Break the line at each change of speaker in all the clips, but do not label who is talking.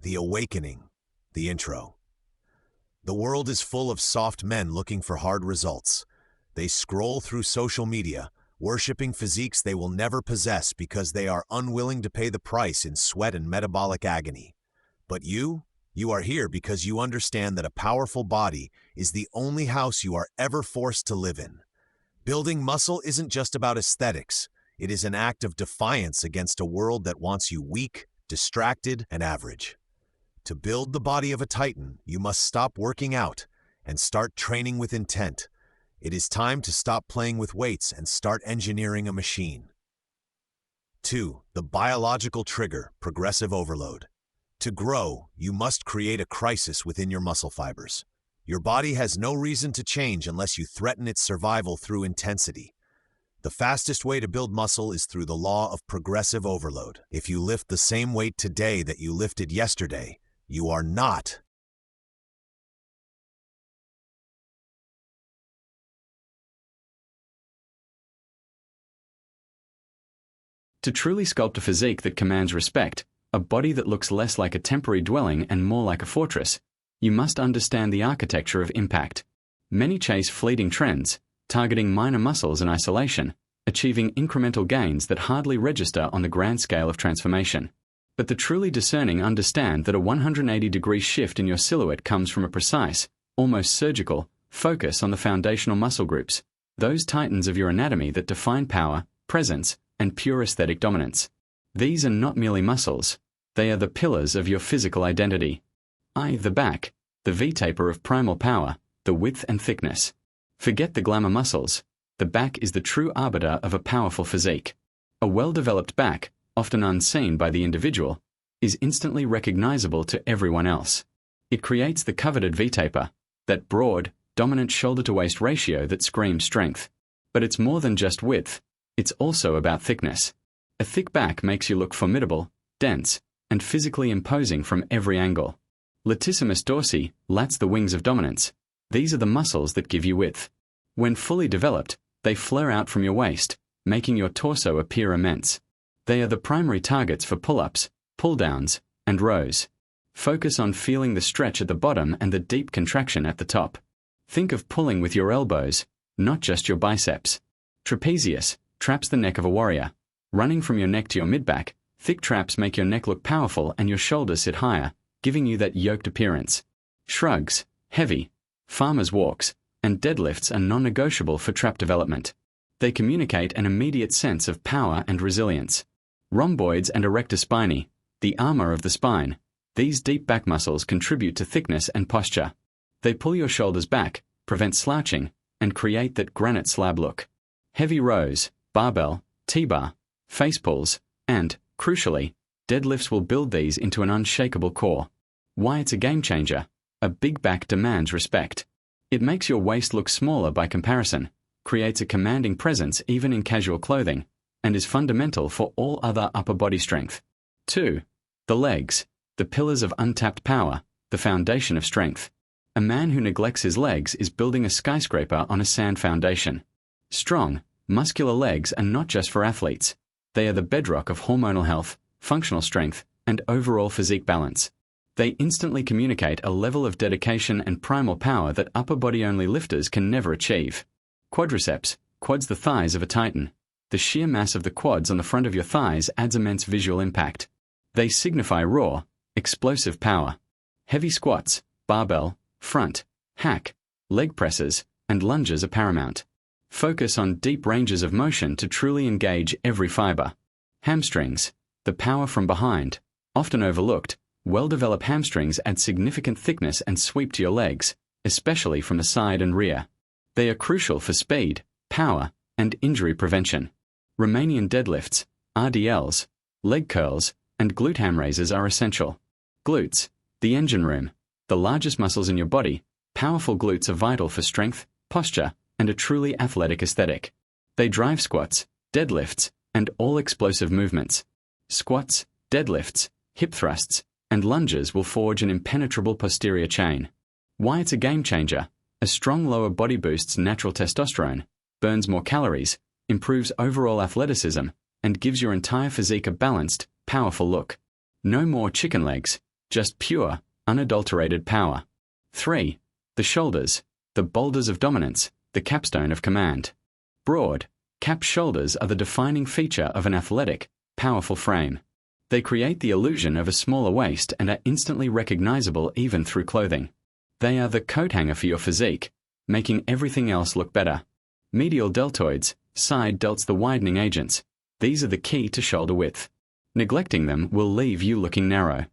The awakening, the intro. The world is full of soft men looking for hard results. They scroll through social media, worshipping physiques they will never possess because they are unwilling to pay the price in sweat and metabolic agony. But you are here because you understand that a powerful body is the only house you are ever forced to live in. Building muscle isn't just about aesthetics. It is an act of defiance against a world that wants you weak, distracted, and average. To build the body of a titan, you must stop working out and start training with intent. It is time to stop playing with weights and start engineering a machine. 2. The biological trigger, progressive overload. To grow, you must create a crisis within your muscle fibers. Your body has no reason to change unless you threaten its survival through intensity. The fastest way to build muscle is through the law of progressive overload. If you lift the same weight today that you lifted yesterday, you are not
To truly sculpt a physique that commands respect, a body that looks less like a temporary dwelling and more like a fortress, you must understand the architecture of impact. Many chase fleeting trends, targeting minor muscles in isolation, achieving incremental gains that hardly register on the grand scale of transformation. But the truly discerning understand that a 180-degree shift in your silhouette comes from a precise, almost surgical, focus on the foundational muscle groups, those titans of your anatomy that define power, presence, and pure aesthetic dominance. These are not merely muscles. They are the pillars of your physical identity. The back, the V-taper of primal power, the width and thickness. Forget the glamour muscles. The back is the true arbiter of a powerful physique. A well-developed back, often unseen by the individual, is instantly recognizable to everyone else. It creates the coveted V-taper, that broad, dominant shoulder-to-waist ratio that screams strength. But it's more than just width, it's also about thickness. A thick back makes you look formidable, dense, and physically imposing from every angle. Latissimus dorsi, lats the wings of dominance. These are the muscles that give you width. When fully developed, they flare out from your waist, making your torso appear immense. They are the primary targets for pull-ups, pull-downs, and rows. Focus on feeling the stretch at the bottom and the deep contraction at the top. Think of pulling with your elbows, not just your biceps. Trapezius traps the neck of a warrior. Running from your neck to your mid-back, thick traps make your neck look powerful and your shoulders sit higher, giving you that yoked appearance. Shrugs, heavy, farmer's walks, and deadlifts are non-negotiable for trap development. They communicate an immediate sense of power and resilience. Rhomboids and erector spinae, the armor of the spine. These deep back muscles contribute to thickness and posture. They pull your shoulders back, prevent slouching, and create that granite slab look. Heavy rows, barbell, T-bar, face pulls, and, crucially, deadlifts will build these into an unshakable core. Why it's a game changer? A big back demands respect. It makes your waist look smaller by comparison, creates a commanding presence even in casual clothing, and is fundamental for all other upper body strength. 2. The legs, the pillars of untapped power, the foundation of strength. A man who neglects his legs is building a skyscraper on a sand foundation. Strong, muscular legs are not just for athletes. They are the bedrock of hormonal health, functional strength, and overall physique balance. They instantly communicate a level of dedication and primal power that upper body-only lifters can never achieve. Quadriceps, quads the thighs of a titan. The sheer mass of the quads on the front of your thighs adds immense visual impact. They signify raw, explosive power. Heavy squats, barbell, front, hack, leg presses, and lunges are paramount. Focus on deep ranges of motion to truly engage every fiber. Hamstrings, the power from behind. Often overlooked, well-developed hamstrings add significant thickness and sweep to your legs, especially from the side and rear. They are crucial for speed, power, and injury prevention. Romanian deadlifts, RDLs, leg curls, and glute ham raises are essential. Glutes, the engine room, the largest muscles in your body. Powerful glutes are vital for strength, posture, and a truly athletic aesthetic. They drive squats, deadlifts, and all explosive movements. Squats, deadlifts, hip thrusts, and lunges will forge an impenetrable posterior chain. Why it's a game changer? A strong lower body boosts natural testosterone, burns more calories, improves overall athleticism, and gives your entire physique a balanced, powerful look. No more chicken legs, just pure, unadulterated power. 3. The shoulders, the boulders of dominance, the capstone of command. Broad, capped shoulders are the defining feature of an athletic, powerful frame. They create the illusion of a smaller waist and are instantly recognizable even through clothing. They are the coat hanger for your physique, making everything else look better. Medial deltoids, side delts, the widening agents. These are the key to shoulder width. Neglecting them will leave you looking narrow.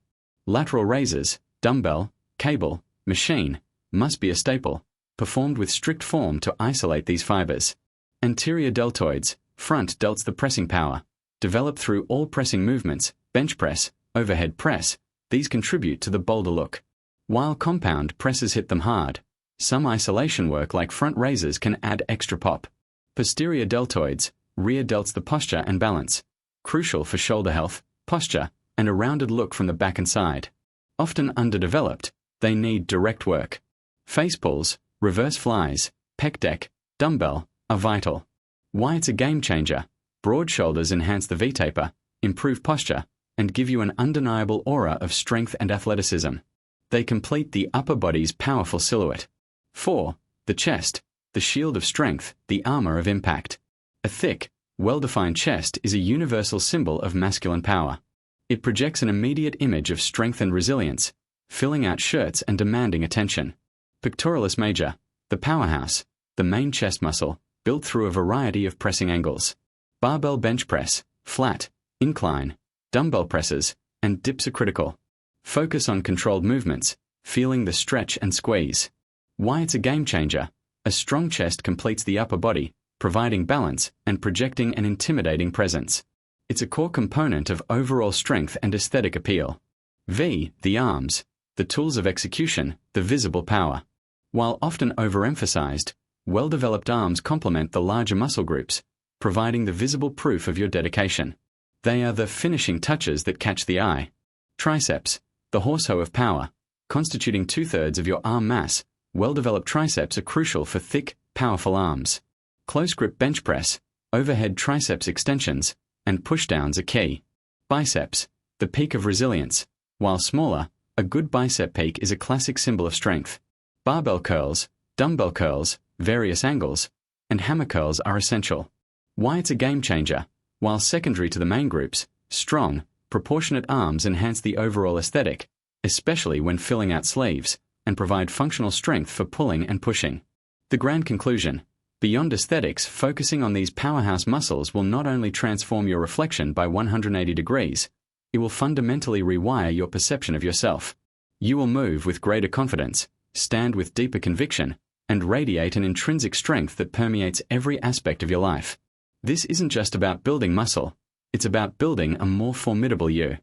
Lateral raises, dumbbell, cable, machine, must be a staple, performed with strict form to isolate these fibers. Anterior deltoids, front delts, the pressing power, developed through all pressing movements, bench press, overhead press. These contribute to the boulder look. While compound presses hit them hard, some isolation work like front raises can add extra pop. Posterior deltoids, rear delts, the posture and balance, crucial for shoulder health, posture, and a rounded look from the back and side. Often underdeveloped, they need direct work. Face pulls, reverse flies, pec deck, dumbbell are vital. Why it's a game changer: broad shoulders enhance the V-taper, improve posture, and give you an undeniable aura of strength and athleticism. They complete the upper body's powerful silhouette. 4. The chest, the shield of strength, the armor of impact. A thick, well-defined chest is a universal symbol of masculine power. It projects an immediate image of strength and resilience, filling out shirts and demanding attention. Pectoralis major, the powerhouse, the main chest muscle, built through a variety of pressing angles. Barbell bench press, flat, incline, dumbbell presses, and dips are critical. Focus on controlled movements, feeling the stretch and squeeze. Why it's a game changer: a strong chest completes the upper body, providing balance and projecting an intimidating presence. It's a core component of overall strength and aesthetic appeal. V. The arms, the tools of execution, the visible power. While often overemphasized, well-developed arms complement the larger muscle groups, providing the visible proof of your dedication. They are the finishing touches that catch the eye. Triceps, the horsehoe of power, constituting 2/3 of your arm mass. Well-developed triceps are crucial for thick, powerful arms. Close grip bench press, overhead triceps extensions, and pushdowns are key. Biceps, the peak of resilience. While smaller, a good bicep peak is a classic symbol of strength. Barbell curls, dumbbell curls, various angles, and hammer curls are essential. Why it's a game changer: while secondary to the main groups, strong, proportionate arms enhance the overall aesthetic, especially when filling out sleeves, and provide functional strength for pulling and pushing. The grand conclusion: beyond aesthetics, focusing on these powerhouse muscles will not only transform your reflection by 180 degrees, it will fundamentally rewire your perception of yourself. You will move with greater confidence, stand with deeper conviction, and radiate an intrinsic strength that permeates every aspect of your life. This isn't just about building muscle, it's about building a more formidable you.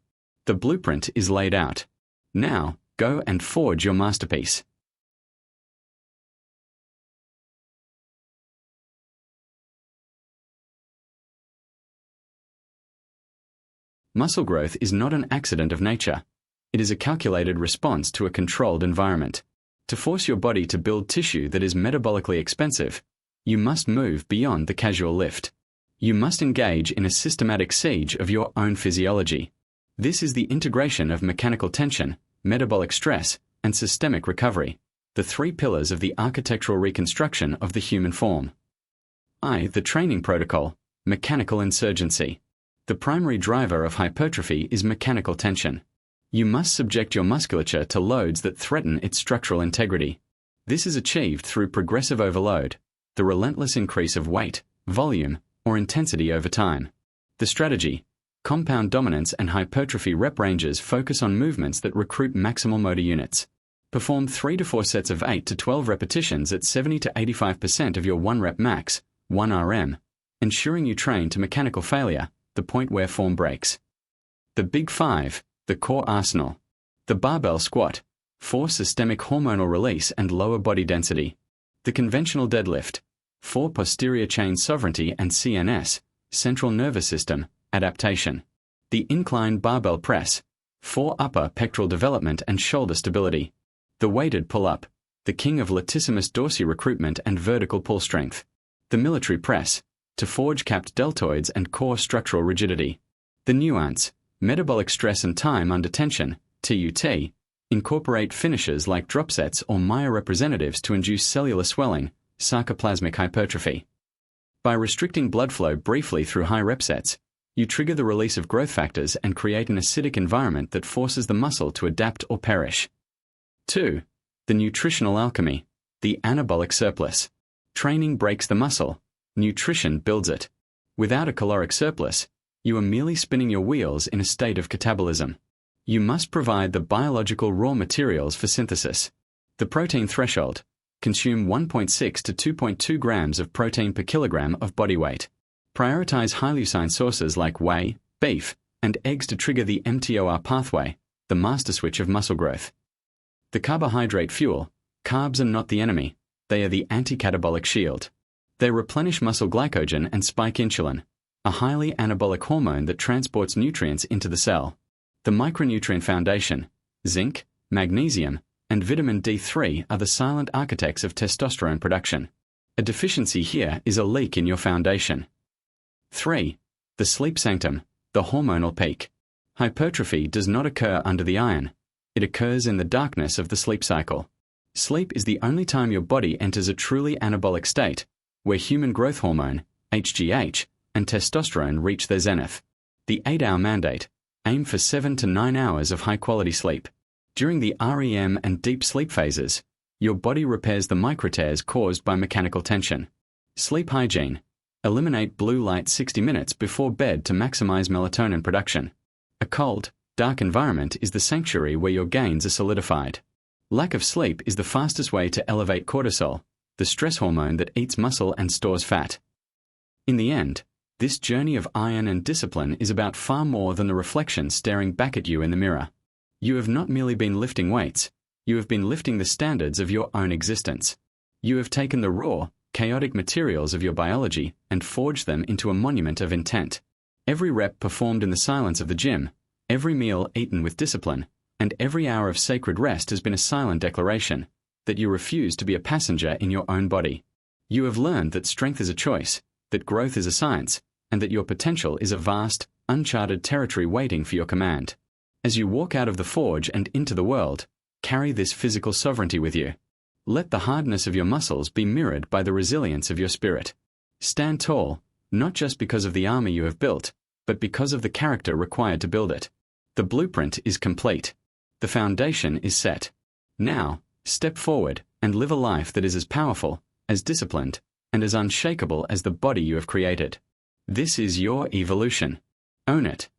The blueprint is laid out. Now, go and forge your masterpiece. Muscle growth is not an accident of nature. It is a calculated response to a controlled environment. To force your body to build tissue that is metabolically expensive, you must move beyond the casual lift. You must engage in a systematic siege of your own physiology. This is the integration of mechanical tension, metabolic stress, and systemic recovery, the 3 pillars of the architectural reconstruction of the human form. The training protocol, mechanical insurgency. The primary driver of hypertrophy is mechanical tension. You must subject your musculature to loads that threaten its structural integrity. This is achieved through progressive overload, the relentless increase of weight, volume, or intensity over time. The strategy: compound dominance and hypertrophy rep ranges focus on movements that recruit maximal motor units. Perform 3 to 4 sets of 8 to 12 repetitions at 70 to 85% of your 1 rep max, 1 RM, ensuring you train to mechanical failure, the point where form breaks. The Big Five, the core arsenal. The barbell squat, force systemic hormonal release and lower body density. The conventional deadlift, for posterior chain sovereignty and CNS, central nervous system, adaptation. The incline barbell press, for upper pectoral development and shoulder stability. The weighted pull-up, the king of latissimus dorsi recruitment and vertical pull strength. The military press, to forge capped deltoids and core structural rigidity. The nuance, metabolic stress and time under tension, TUT, incorporate finishes like drop sets or myorepresentatives to induce cellular swelling, sarcoplasmic hypertrophy. By restricting blood flow briefly through high rep sets, you trigger the release of growth factors and create an acidic environment that forces the muscle to adapt or perish. 2. The nutritional alchemy, the anabolic surplus. Training breaks the muscle, nutrition builds it. Without a caloric surplus, you are merely spinning your wheels in a state of catabolism. You must provide the biological raw materials for synthesis. The protein threshold. Consume 1.6 to 2.2 grams of protein per kilogram of body weight. Prioritize high leucine sources like whey, beef, and eggs to trigger the mTOR pathway, the master switch of muscle growth. The carbohydrate fuel. Carbs are not the enemy, they are the anti-catabolic shield. They replenish muscle glycogen and spike insulin, a highly anabolic hormone that transports nutrients into the cell. The micronutrient foundation, zinc, magnesium, and vitamin D3 are the silent architects of testosterone production. A deficiency here is a leak in your foundation. 3. The sleep sanctum, the hormonal peak. Hypertrophy does not occur under the iron. It occurs in the darkness of the sleep cycle. Sleep is the only time your body enters a truly anabolic state, where human growth hormone, HGH, and testosterone reach their zenith. The 8-hour mandate. Aim for 7 to 9 hours of high-quality sleep. During the REM and deep sleep phases, your body repairs the microtears caused by mechanical tension. Sleep hygiene. Eliminate blue light 60 minutes before bed to maximize melatonin production. A cold, dark environment is the sanctuary where your gains are solidified. Lack of sleep is the fastest way to elevate cortisol, the stress hormone that eats muscle and stores fat. In the end, this journey of iron and discipline is about far more than the reflection staring back at you in the mirror. You have not merely been lifting weights, you have been lifting the standards of your own existence. You have taken the raw, chaotic materials of your biology and forged them into a monument of intent. Every rep performed in the silence of the gym, every meal eaten with discipline, and every hour of sacred rest has been a silent declaration that you refuse to be a passenger in your own body. You have learned that strength is a choice, that growth is a science, and that your potential is a vast, uncharted territory waiting for your command. As you walk out of the forge and into the world, carry this physical sovereignty with you. Let the hardness of your muscles be mirrored by the resilience of your spirit. Stand tall, not just because of the armor you have built, but because of the character required to build it. The blueprint is complete. The foundation is set. Now, step forward and live a life that is as powerful, as disciplined, and as unshakable as the body you have created. This is your evolution. Own it.